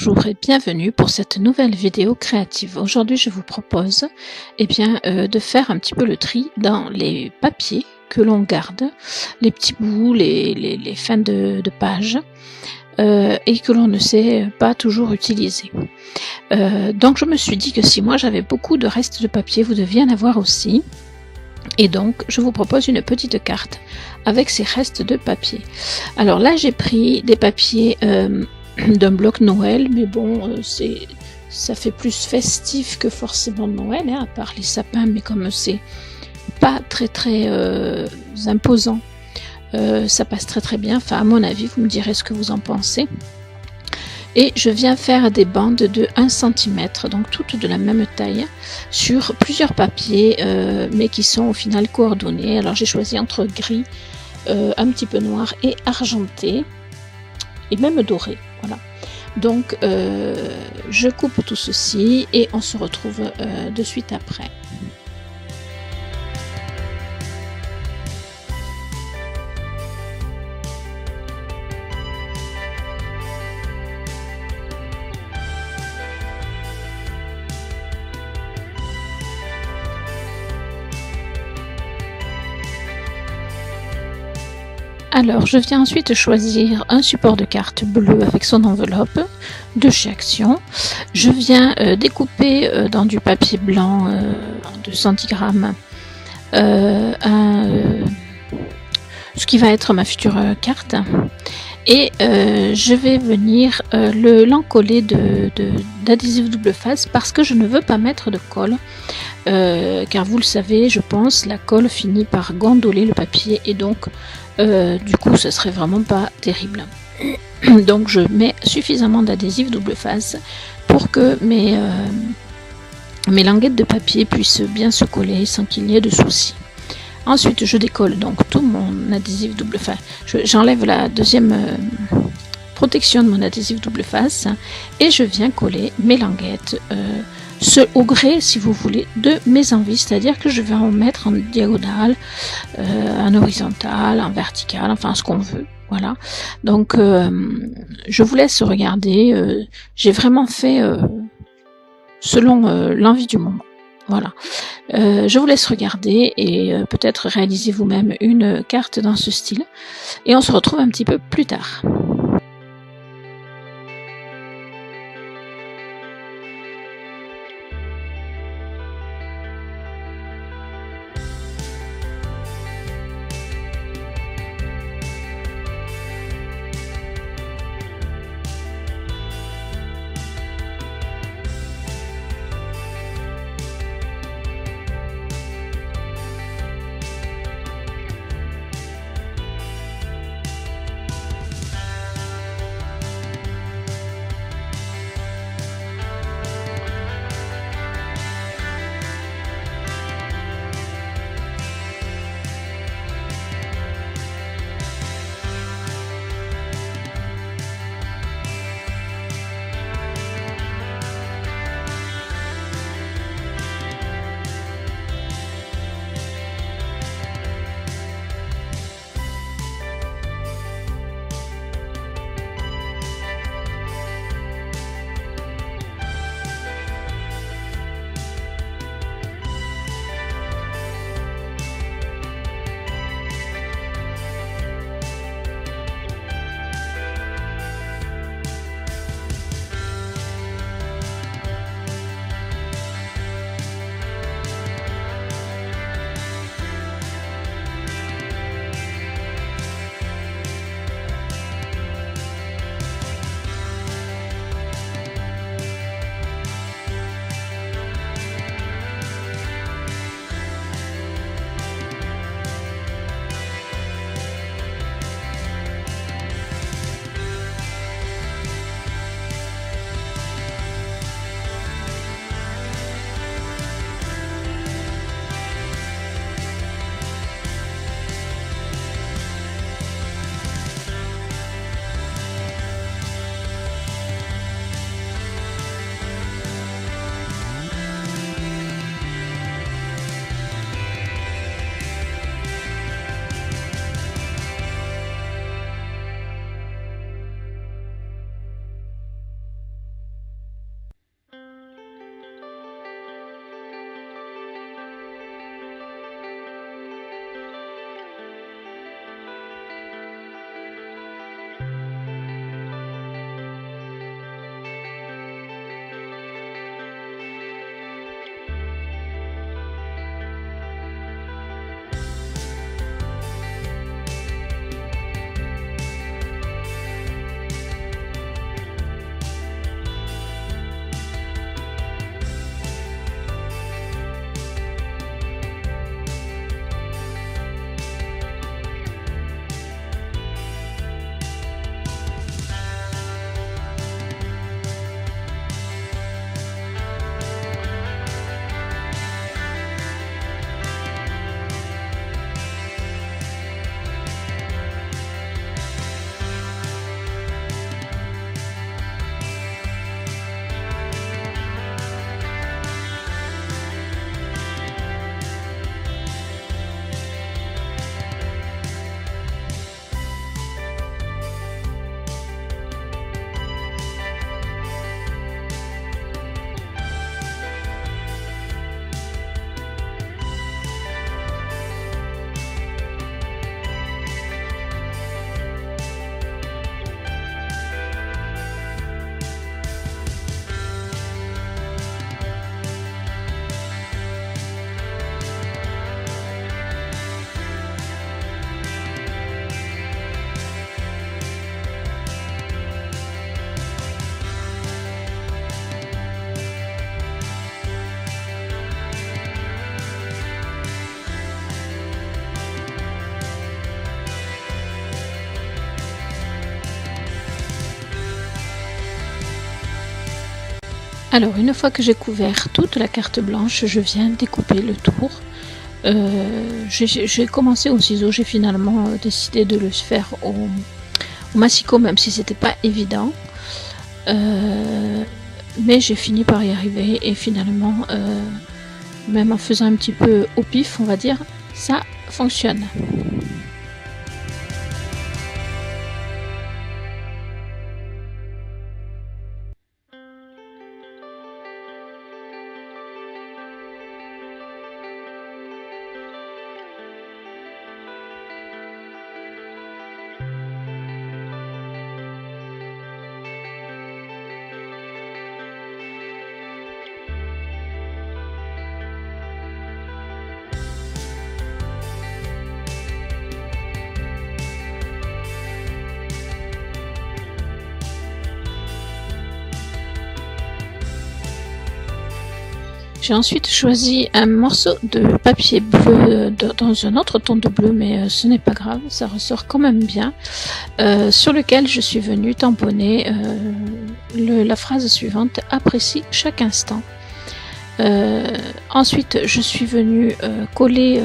Bonjour et bienvenue pour cette nouvelle vidéo créative. Aujourd'hui, je vous propose de faire un petit peu le tri dans les papiers que l'on garde, les petits bouts, les fins de page et que l'on ne sait pas toujours utiliser. Donc je me suis dit que si moi j'avais beaucoup de restes de papier, vous deviez en avoir aussi. Et donc je vous propose une petite carte avec ces restes de papier. Alors là j'ai pris des papiers d'un bloc Noël, mais bon, ça fait plus festif que forcément Noël, hein, à part les sapins, mais comme c'est pas très imposant, ça passe très bien. Enfin, à mon avis, vous me direz ce que vous en pensez. Et je viens faire des bandes de 1 cm, donc toutes de la même taille, sur plusieurs papiers, mais qui sont au final coordonnés. Alors j'ai choisi entre gris, un petit peu noir et argenté, et même doré. Voilà. Donc je coupe tout ceci et on se retrouve de suite après. Alors, je viens ensuite choisir un support de carte bleu avec son enveloppe de chez Action. Je viens découper dans du papier blanc de 110 grammes ce qui va être ma future carte. Et je vais venir l'encoller d'adhésif double face parce que je ne veux pas mettre de colle. Car vous le savez, je pense, la colle finit par gondoler le papier et donc du coup ce serait vraiment pas terrible. Donc je mets suffisamment d'adhésif double face pour que mes languettes de papier puissent bien se coller sans qu'il y ait de soucis. Ensuite je décolle donc tout mon adhésif double face, j'enlève la deuxième protection de mon adhésif double face et je viens coller mes languettes au gré, si vous voulez, de mes envies, c'est-à-dire que je vais en mettre en diagonale, en horizontal, en vertical, enfin ce qu'on veut. Voilà. Donc je vous laisse regarder. J'ai vraiment fait selon l'envie du moment. Voilà. Je vous laisse regarder et peut-être réaliser vous-même une carte dans ce style. Et on se retrouve un petit peu plus tard. Alors, une fois que j'ai couvert toute la carte blanche, je viens découper le tour. J'ai commencé au ciseau, j'ai finalement décidé de le faire au massicot, même si c'était pas évident. Mais j'ai fini par y arriver et finalement, même en faisant un petit peu au pif, on va dire, ça fonctionne. J'ai ensuite choisi un morceau de papier bleu dans un autre ton de bleu, mais ce n'est pas grave, ça ressort quand même bien, sur lequel je suis venue tamponner la phrase suivante: apprécie chaque instant. Ensuite, je suis venue coller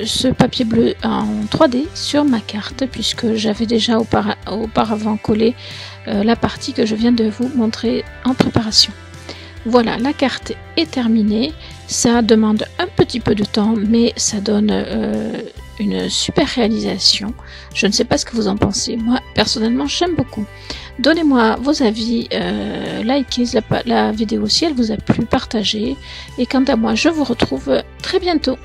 ce papier bleu en 3D sur ma carte, puisque j'avais déjà auparavant collé la partie que je viens de vous montrer en préparation. Voilà, la carte est terminée. Ça demande un petit peu de temps, mais ça donne une super réalisation. Je ne sais pas ce que vous en pensez. Moi, personnellement, j'aime beaucoup. Donnez-moi vos avis, likez la vidéo si elle vous a plu, partagez. Et quant à moi, je vous retrouve très bientôt.